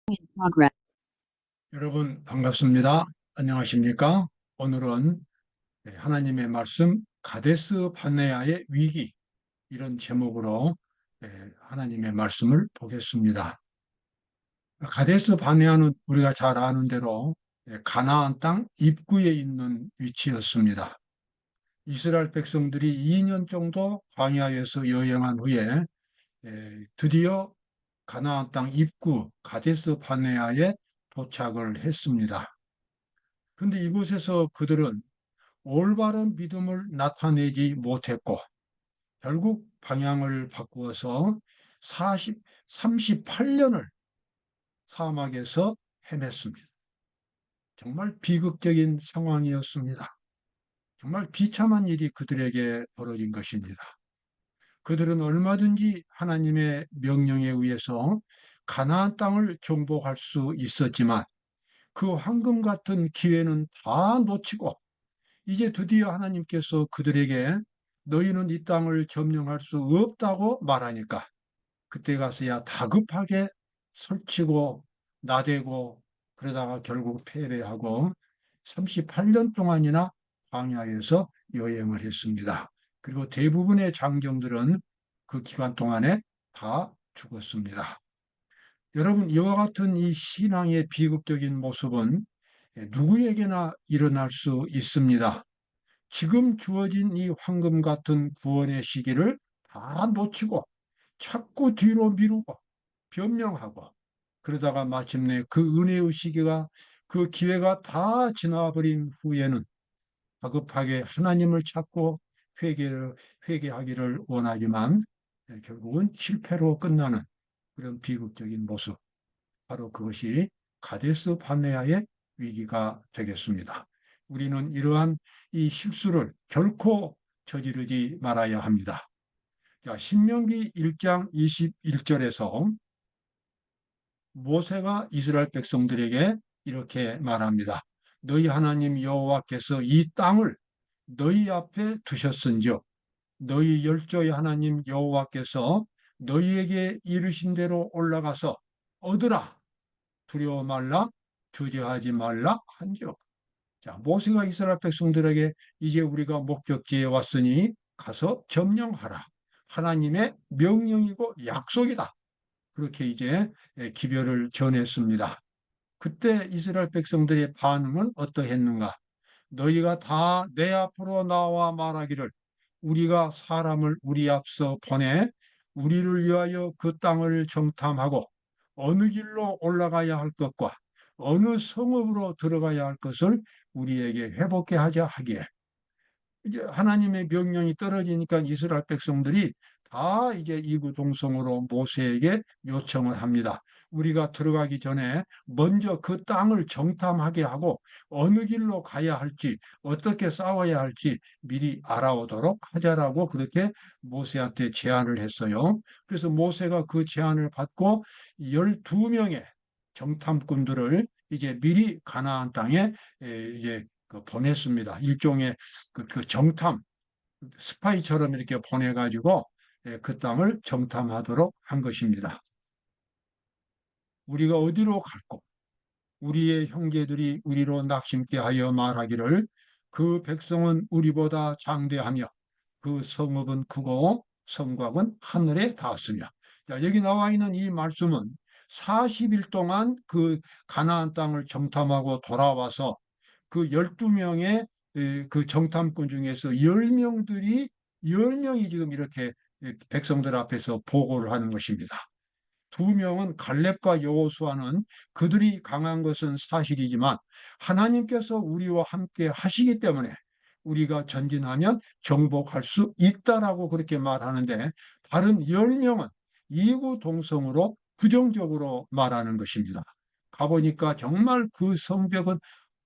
progress. 여러분 반갑습니다. 안녕하십니까? 오늘은 하나님의 말씀 가데스 바네아의 위기 이런 제목으로 하나님의 말씀을 보겠습니다. 가데스 바네아는 우리가 잘 아는 대로 가나안 땅 입구에 있는 위치였습니다. 이스라엘 백성들이 2년 정도 광야에서 여행한 후에 드디어 가나안 땅 입구 가데스 바네아에 도착을 했습니다. 그런데 이곳에서 그들은 올바른 믿음을 나타내지 못했고 결국 방향을 바꾸어서 38년을 사막에서 헤맸습니다. 정말 비극적인 상황이었습니다. 정말 비참한 일이 그들에게 벌어진 것입니다. 그들은 얼마든지 하나님의 명령에 의해서 가나안 땅을 정복할 수 있었지만 그 황금 같은 기회는 다 놓치고 이제 드디어 하나님께서 그들에게 너희는 이 땅을 점령할 수 없다고 말하니까 그때 가서야 다급하게 설치고 나대고 그러다가 결국 패배하고 38년 동안이나 광야에서 여행을 했습니다. 그리고 대부분의 장정들은 그 기간 동안에 다 죽었습니다. 여러분, 이와 같은 이 신앙의 비극적인 모습은 누구에게나 일어날 수 있습니다. 지금 주어진 이 황금 같은 구원의 시기를 다 놓치고 자꾸 뒤로 미루고 변명하고 그러다가 마침내 그 은혜의 시기가 그 기회가 다 지나버린 후에는 다급하게 하나님을 찾고 회개하기를 원하지만 결국은 실패로 끝나는 그런 비극적인 모습. 바로 그것이 가데스 바네아의 위기가 되겠습니다. 우리는 이러한 이 실수를 결코 저지르지 말아야 합니다. 자, 신명기 1장 21절에서 모세가 이스라엘 백성들에게 이렇게 말합니다. 너희 하나님 여호와께서 이 땅을 너희 앞에 두셨은즉 너희 열조의 하나님 여호와께서 너희에게 이르신 대로 올라가서 얻으라. 두려워 말라, 주저하지 말라 한지요. 자, 모세가 이스라엘 백성들에게 이제 우리가 목적지에 왔으니 가서 점령하라. 하나님의 명령이고 약속이다. 그렇게 이제 기별을 전했습니다. 그때 이스라엘 백성들의 반응은 어떠했는가? 너희가 다 내 앞으로 나와 말하기를 우리가 사람을 우리 앞서 보내 우리를 위하여 그 땅을 정탐하고 어느 길로 올라가야 할 것과 어느 성읍으로 들어가야 할 것을 우리에게 회복해 하자 하기에 이제 하나님의 명령이 떨어지니까 이스라엘 백성들이 다 이제 이구동성으로 모세에게 요청을 합니다. 우리가 들어가기 전에 먼저 그 땅을 정탐하게 하고 어느 길로 가야 할지 어떻게 싸워야 할지 미리 알아오도록 하자라고 그렇게 모세한테 제안을 했어요. 그래서 모세가 그 제안을 받고 12명의 정탐꾼들을 이제 미리 가나안 땅에 이제 보냈습니다. 일종의 그 정탐, 스파이처럼 이렇게 보내가지고 그 땅을 정탐하도록 한 것입니다. 우리가 어디로 갈고 우리의 형제들이 우리로 낙심케 하여 말하기를 그 백성은 우리보다 장대하며 그 성읍은 크고 성곽은 하늘에 닿았으며 자, 여기 나와 있는 이 말씀은 40일 동안 그 가나안 땅을 정탐하고 돌아와서 그 12명의 그 정탐꾼 중에서 10명들이 10명이 지금 이렇게 백성들 앞에서 보고를 하는 것입니다. 두 명은 갈렙과 여호수아는 그들이 강한 것은 사실이지만 하나님께서 우리와 함께 하시기 때문에 우리가 전진하면 정복할 수 있다라고 그렇게 말하는데 다른 10명은 이구동성으로 부정적으로 말하는 것입니다. 가보니까 정말 그 성벽은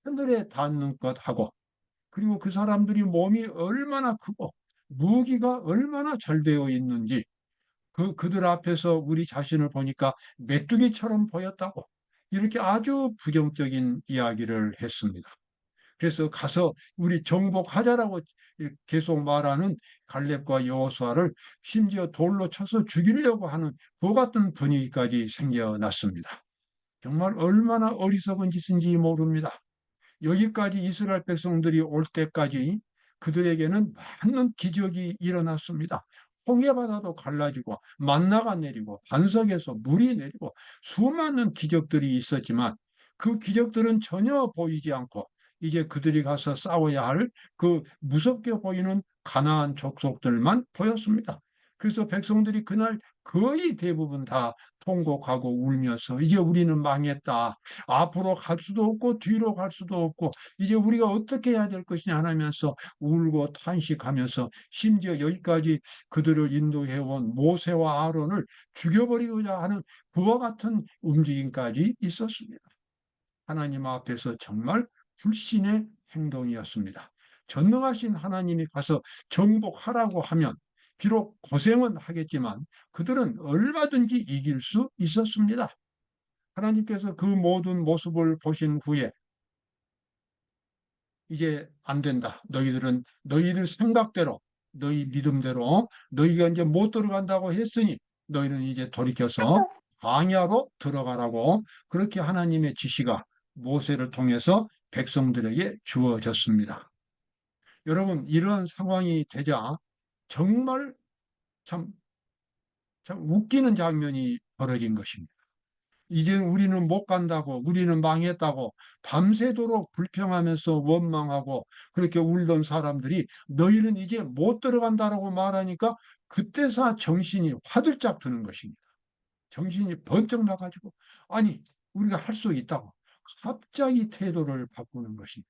하늘에 닿는 것 하고 그리고 그 사람들이 몸이 얼마나 크고 무기가 얼마나 잘 되어 있는지 그들 앞에서 우리 자신을 보니까 메뚜기처럼 보였다고 이렇게 아주 부정적인 이야기를 했습니다. 그래서 가서 우리 정복하자라고 계속 말하는 갈렙과 여호수아를 심지어 돌로 쳐서 죽이려고 하는 그 같은 분위기까지 생겨났습니다. 정말 얼마나 어리석은 짓인지 모릅니다. 여기까지 이스라엘 백성들이 올 때까지 그들에게는 많은 기적이 일어났습니다. 홍해바다도 갈라지고 만나가 내리고 반석에서 물이 내리고 수많은 기적들이 있었지만 그 기적들은 전혀 보이지 않고 이제 그들이 가서 싸워야 할 그 무섭게 보이는 가나안 족속들만 보였습니다. 그래서 백성들이 그날 거의 대부분 다 통곡하고 울면서 이제 우리는 망했다. 앞으로 갈 수도 없고 뒤로 갈 수도 없고 이제 우리가 어떻게 해야 될 것이냐 하면서 울고 탄식하면서 심지어 여기까지 그들을 인도해온 모세와 아론을 죽여버리고자 하는 그와 같은 움직임까지 있었습니다. 하나님 앞에서 정말 불신의 행동이었습니다. 전능하신 하나님이 가서 정복하라고 하면 비록 고생은 하겠지만 그들은 얼마든지 이길 수 있었습니다. 하나님께서 그 모든 모습을 보신 후에 이제 안 된다. 너희들은 너희들 생각대로 너희 믿음대로 너희가 이제 못 들어간다고 했으니 너희는 이제 돌이켜서 광야로 들어가라고 그렇게 하나님의 지시가 모세를 통해서 백성들에게 주어졌습니다. 여러분 이런 상황이 되자 정말 참, 참 웃기는 장면이 벌어진 것입니다. 이제 우리는 못 간다고, 우리는 망했다고, 밤새도록 불평하면서 원망하고 그렇게 울던 사람들이 너희는 이제 못 들어간다라고 말하니까 그때서 정신이 화들짝 드는 것입니다. 정신이 번쩍 나가지고, 아니, 우리가 할 수 있다고. 갑자기 태도를 바꾸는 것입니다.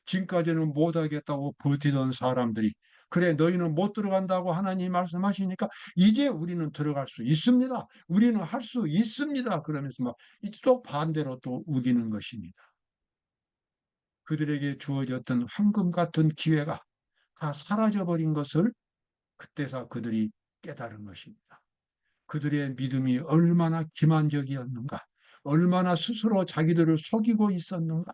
지금까지는 못하겠다고 버티던 사람들이 그래 너희는 못 들어간다고 하나님이 말씀하시니까 이제 우리는 들어갈 수 있습니다. 우리는 할 수 있습니다. 그러면서 막 또 반대로 또 우기는 것입니다. 그들에게 주어졌던 황금 같은 기회가 다 사라져버린 것을 그때서 그들이 깨달은 것입니다. 그들의 믿음이 얼마나 기만적이었는가, 얼마나 스스로 자기들을 속이고 있었는가,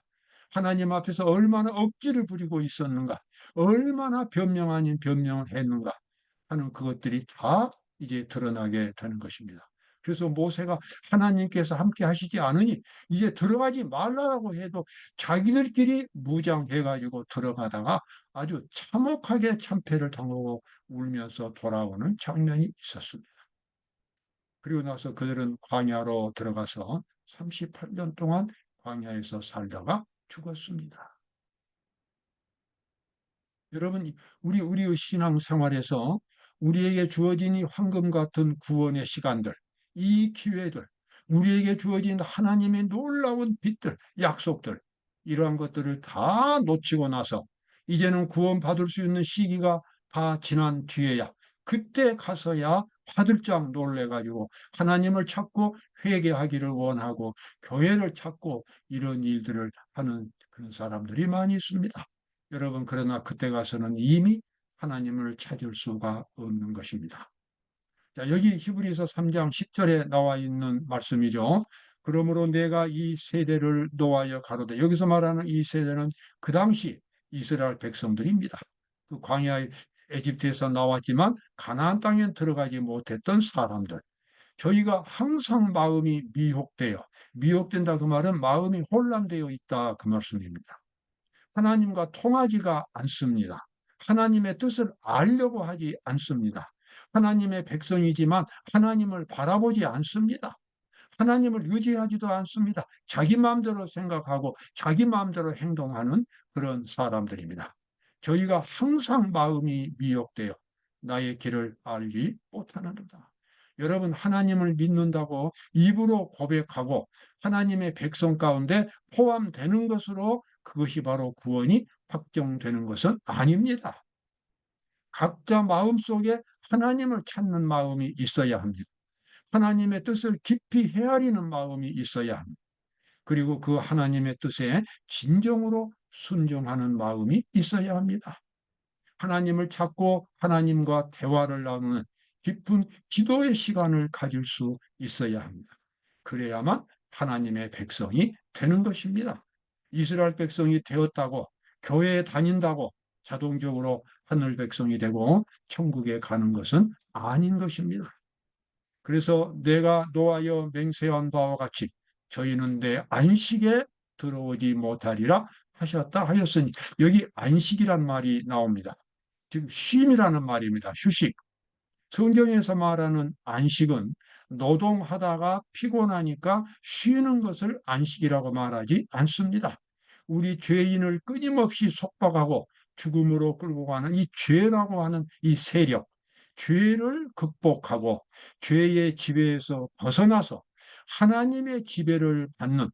하나님 앞에서 얼마나 억지를 부리고 있었는가, 얼마나 변명 아닌 변명을 했는가 하는 그것들이 다 이제 드러나게 되는 것입니다. 그래서 모세가 하나님께서 함께 하시지 않으니 이제 들어가지 말라고 해도 자기들끼리 무장해가지고 들어가다가 아주 참혹하게 참패를 당하고 울면서 돌아오는 장면이 있었습니다. 그리고 나서 그들은 광야로 들어가서 38년 동안 광야에서 살다가 죽었습니다. 여러분, 우리의 신앙생활에서 우리에게 주어진 이 황금 같은 구원의 시간들, 이 기회들, 우리에게 주어진 하나님의 놀라운 빛들, 약속들, 이러한 것들을 다 놓치고 나서 이제는 구원받을 수 있는 시기가 다 지난 뒤에야 그때 가서야 화들짝 놀래가지고 하나님을 찾고 회개하기를 원하고 교회를 찾고 이런 일들을 하는 그런 사람들이 많이 있습니다. 여러분, 그러나 그때 가서는 이미 하나님을 찾을 수가 없는 것입니다. 자, 여기 히브리서 3장 10절에 나와 있는 말씀이죠. 그러므로 내가 이 세대를 노하여 가로되, 여기서 말하는 이 세대는 그 당시 이스라엘 백성들입니다. 그 광야 에집트에서 나왔지만 가나안 땅에 들어가지 못했던 사람들. 저희가 항상 마음이 미혹되어, 미혹된다 그 말은 마음이 혼란되어 있다 그 말씀입니다. 하나님과 통하지가 않습니다. 하나님의 뜻을 알려고 하지 않습니다. 하나님의 백성이지만 하나님을 바라보지 않습니다. 하나님을 의지하지도 않습니다. 자기 마음대로 생각하고 자기 마음대로 행동하는 그런 사람들입니다. 저희가 항상 마음이 미혹되어 나의 길을 알지 못하는도다. 여러분, 하나님을 믿는다고 입으로 고백하고 하나님의 백성 가운데 포함되는 것으로 그것이 바로 구원이 확정되는 것은 아닙니다. 각자 마음속에 하나님을 찾는 마음이 있어야 합니다. 하나님의 뜻을 깊이 헤아리는 마음이 있어야 합니다. 그리고 그 하나님의 뜻에 진정으로 순종하는 마음이 있어야 합니다. 하나님을 찾고 하나님과 대화를 나누는 깊은 기도의 시간을 가질 수 있어야 합니다. 그래야만 하나님의 백성이 되는 것입니다. 이스라엘 백성이 되었다고 교회에 다닌다고 자동적으로 하늘 백성이 되고 천국에 가는 것은 아닌 것입니다. 그래서 내가 노하여 맹세한 바와 같이 저희는 내 안식에 들어오지 못하리라 하셨다 하였으니, 여기 안식이란 말이 나옵니다. 즉 쉼이라는 말입니다. 휴식. 성경에서 말하는 안식은 노동하다가 피곤하니까 쉬는 것을 안식이라고 말하지 않습니다. 우리 죄인을 끊임없이 속박하고 죽음으로 끌고 가는 이 죄라고 하는 이 세력, 죄를 극복하고 죄의 지배에서 벗어나서 하나님의 지배를 받는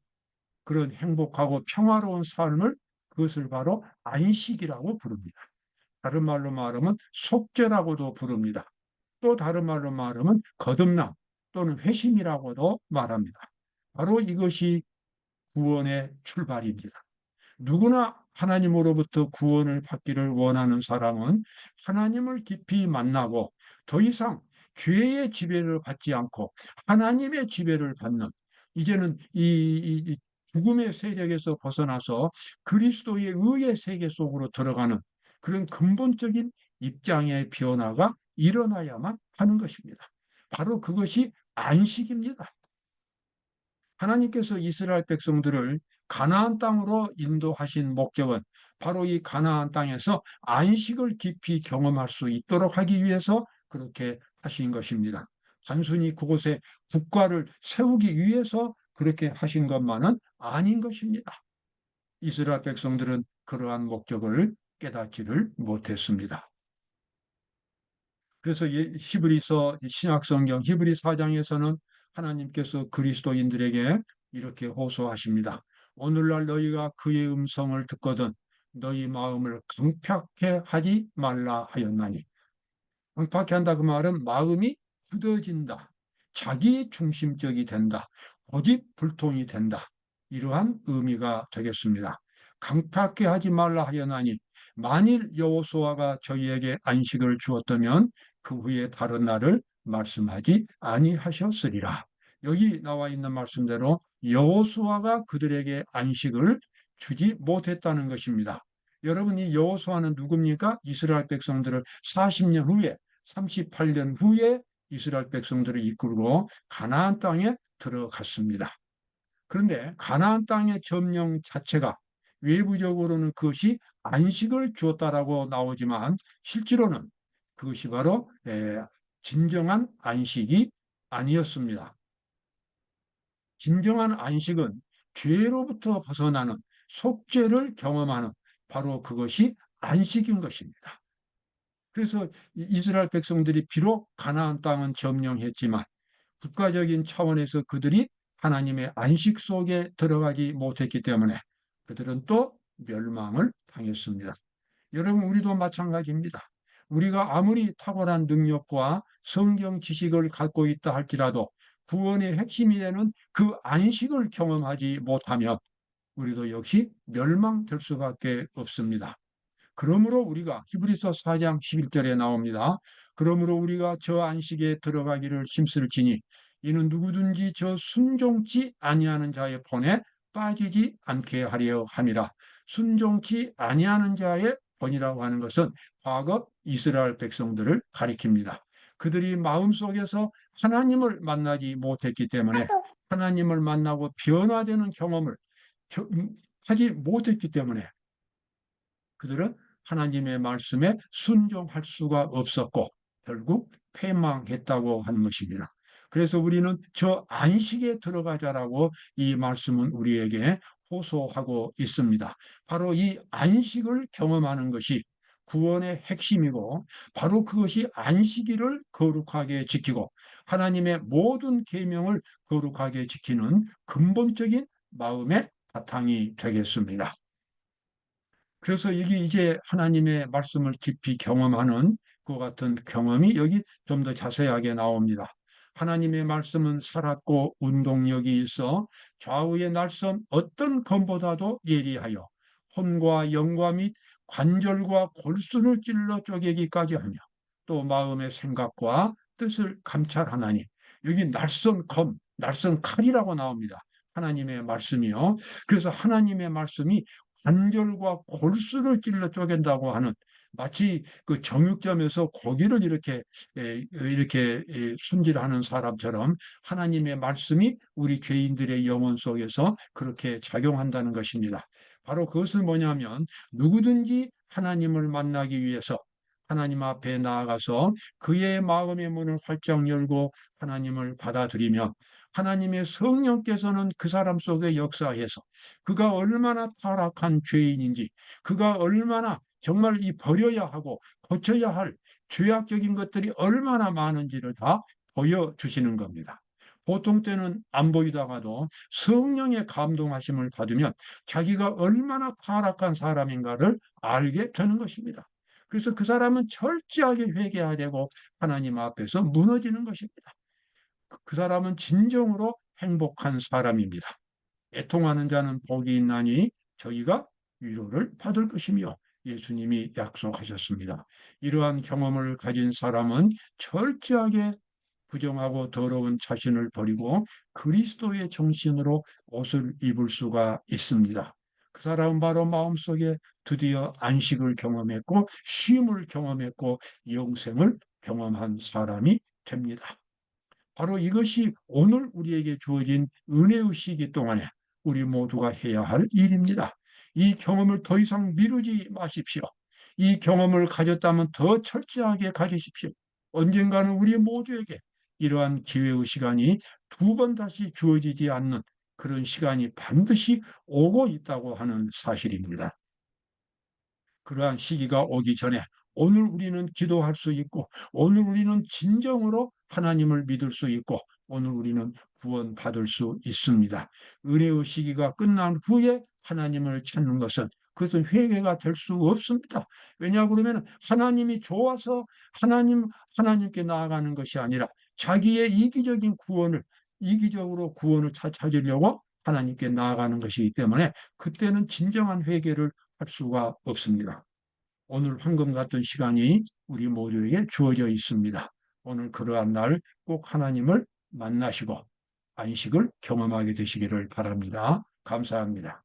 그런 행복하고 평화로운 삶을, 그것을 바로 안식이라고 부릅니다. 다른 말로 말하면 속죄라고도 부릅니다. 또 다른 말로 말하면 거듭남 또는 회심이라고도 말합니다. 바로 이것이 구원의 출발입니다. 누구나 하나님으로부터 구원을 받기를 원하는 사람은 하나님을 깊이 만나고 더 이상 죄의 지배를 받지 않고 하나님의 지배를 받는, 이제는 이 죽음의 세력에서 벗어나서 그리스도의 의의 세계 속으로 들어가는 그런 근본적인 입장의 변화가 일어나야만 하는 것입니다. 바로 그것이 안식입니다. 하나님께서 이스라엘 백성들을 가나안 땅으로 인도하신 목적은 바로 이 가나안 땅에서 안식을 깊이 경험할 수 있도록 하기 위해서 그렇게 하신 것입니다. 단순히 그곳에 국가를 세우기 위해서 그렇게 하신 것만은 아닌 것입니다. 이스라엘 백성들은 그러한 목적을 깨닫지를 못했습니다. 그래서 히브리서 신약성경 히브리 4장에서는 하나님께서 그리스도인들에게 이렇게 호소하십니다. 오늘날 너희가 그의 음성을 듣거든 너희 마음을 강팍해 하지 말라 하였나니. 강팍해 한다 그 말은 마음이 굳어진다, 자기 중심적이 된다, 고집불통이 된다, 이러한 의미가 되겠습니다. 강팍해 하지 말라 하였나니, 만일 여호수아가 저희에게 안식을 주었다면 그 후에 다른 날을 말씀하지 아니하셨으리라. 여기 나와 있는 말씀대로 여호수아가 그들에게 안식을 주지 못했다는 것입니다. 여러분, 이 여호수아는 누굽니까? 이스라엘 백성들을 40년 후에, 38년 후에 이스라엘 백성들을 이끌고 가나안 땅에 들어갔습니다. 그런데 가나안 땅의 점령 자체가 외부적으로는 그것이 안식을 주었다라고 나오지만 실제로는 그것이 바로 진정한 안식이 아니었습니다. 진정한 안식은 죄로부터 벗어나는 속죄를 경험하는, 바로 그것이 안식인 것입니다. 그래서 이스라엘 백성들이 비록 가나안 땅은 점령했지만 국가적인 차원에서 그들이 하나님의 안식 속에 들어가지 못했기 때문에 그들은 또 멸망을 당했습니다. 여러분, 우리도 마찬가지입니다. 우리가 아무리 탁월한 능력과 성경 지식을 갖고 있다 할지라도 구원의 핵심이 되는 그 안식을 경험하지 못하면 우리도 역시 멸망될 수밖에 없습니다. 그러므로 우리가 히브리서 4장 11절에 나옵니다. 그러므로 우리가 저 안식에 들어가기를 힘쓸지니 이는 누구든지 저 순종치 아니하는 자의 본에 빠지지 않게 하려 함이라. 순종치 아니하는 자의 본이라고 하는 것은 과거 이스라엘 백성들을 가리킵니다. 그들이 마음속에서 하나님을 만나지 못했기 때문에, 하나님을 만나고 변화되는 경험을 하지 못했기 때문에 그들은 하나님의 말씀에 순종할 수가 없었고 결국 패망했다고 하는 것입니다. 그래서 우리는 저 안식에 들어가자라고 이 말씀은 우리에게 호소하고 있습니다. 바로 이 안식을 경험하는 것이 구원의 핵심이고, 바로 그것이 안식일을 거룩하게 지키고 하나님의 모든 계명을 거룩하게 지키는 근본적인 마음의 바탕이 되겠습니다. 그래서 이게 이제 하나님의 말씀을 깊이 경험하는 것 같은 경험이 여기 좀 더 자세하게 나옵니다. 하나님의 말씀은 살았고 운동력이 있어 좌우의 날선 어떤 검보다도 예리하여 혼과 영과 및 관절과 골수를 찔러 쪼개기까지 하며 또 마음의 생각과 뜻을 감찰하나니, 여기 날선 검, 날선 칼이라고 나옵니다. 하나님의 말씀이요. 그래서 하나님의 말씀이 관절과 골수를 찔러 쪼갠다고 하는 마치 그 정육점에서 고기를 이렇게 손질하는 사람처럼 하나님의 말씀이 우리 죄인들의 영혼 속에서 그렇게 작용한다는 것입니다. 바로 그것은 뭐냐면 누구든지 하나님을 만나기 위해서 하나님 앞에 나아가서 그의 마음의 문을 활짝 열고 하나님을 받아들이면 하나님의 성령께서는 그 사람 속에 역사해서 그가 얼마나 타락한 죄인인지, 그가 얼마나 정말 이 버려야 하고 고쳐야 할 죄악적인 것들이 얼마나 많은지를 다 보여주시는 겁니다. 보통 때는 안 보이다가도 성령의 감동하심을 받으면 자기가 얼마나 타락한 사람인가를 알게 되는 것입니다. 그래서 그 사람은 철저하게 회개해야 되고 하나님 앞에서 무너지는 것입니다. 그 사람은 진정으로 행복한 사람입니다. 애통하는 자는 복이 있나니 저희가 위로를 받을 것이며 예수님이 약속하셨습니다. 이러한 경험을 가진 사람은 철저하게 부정하고 더러운 자신을 버리고 그리스도의 정신으로 옷을 입을 수가 있습니다. 그 사람은 바로 마음속에 드디어 안식을 경험했고 쉼을 경험했고 영생을 경험한 사람이 됩니다. 바로 이것이 오늘 우리에게 주어진 은혜의 시기 동안에 우리 모두가 해야 할 일입니다. 이 경험을 더 이상 미루지 마십시오. 이 경험을 가졌다면 더 철저하게 가지십시오. 언젠가는 우리 모두에게 이러한 기회의 시간이 두 번 다시 주어지지 않는 그런 시간이 반드시 오고 있다고 하는 사실입니다. 그러한 시기가 오기 전에 오늘 우리는 기도할 수 있고 오늘 우리는 진정으로 하나님을 믿을 수 있고 오늘 우리는 구원받을 수 있습니다. 은혜의 시기가 끝난 후에 하나님을 찾는 것은 그것은 회개가 될 수 없습니다. 왜냐 그러면 하나님이 좋아서 하나님께 나아가는 것이 아니라 자기의 이기적으로 구원을 찾으려고 하나님께 나아가는 것이기 때문에 그때는 진정한 회개를 할 수가 없습니다. 오늘 황금 같은 시간이 우리 모두에게 주어져 있습니다. 오늘 그러한 날 꼭 하나님을 만나시고 안식을 경험하게 되시기를 바랍니다. 감사합니다.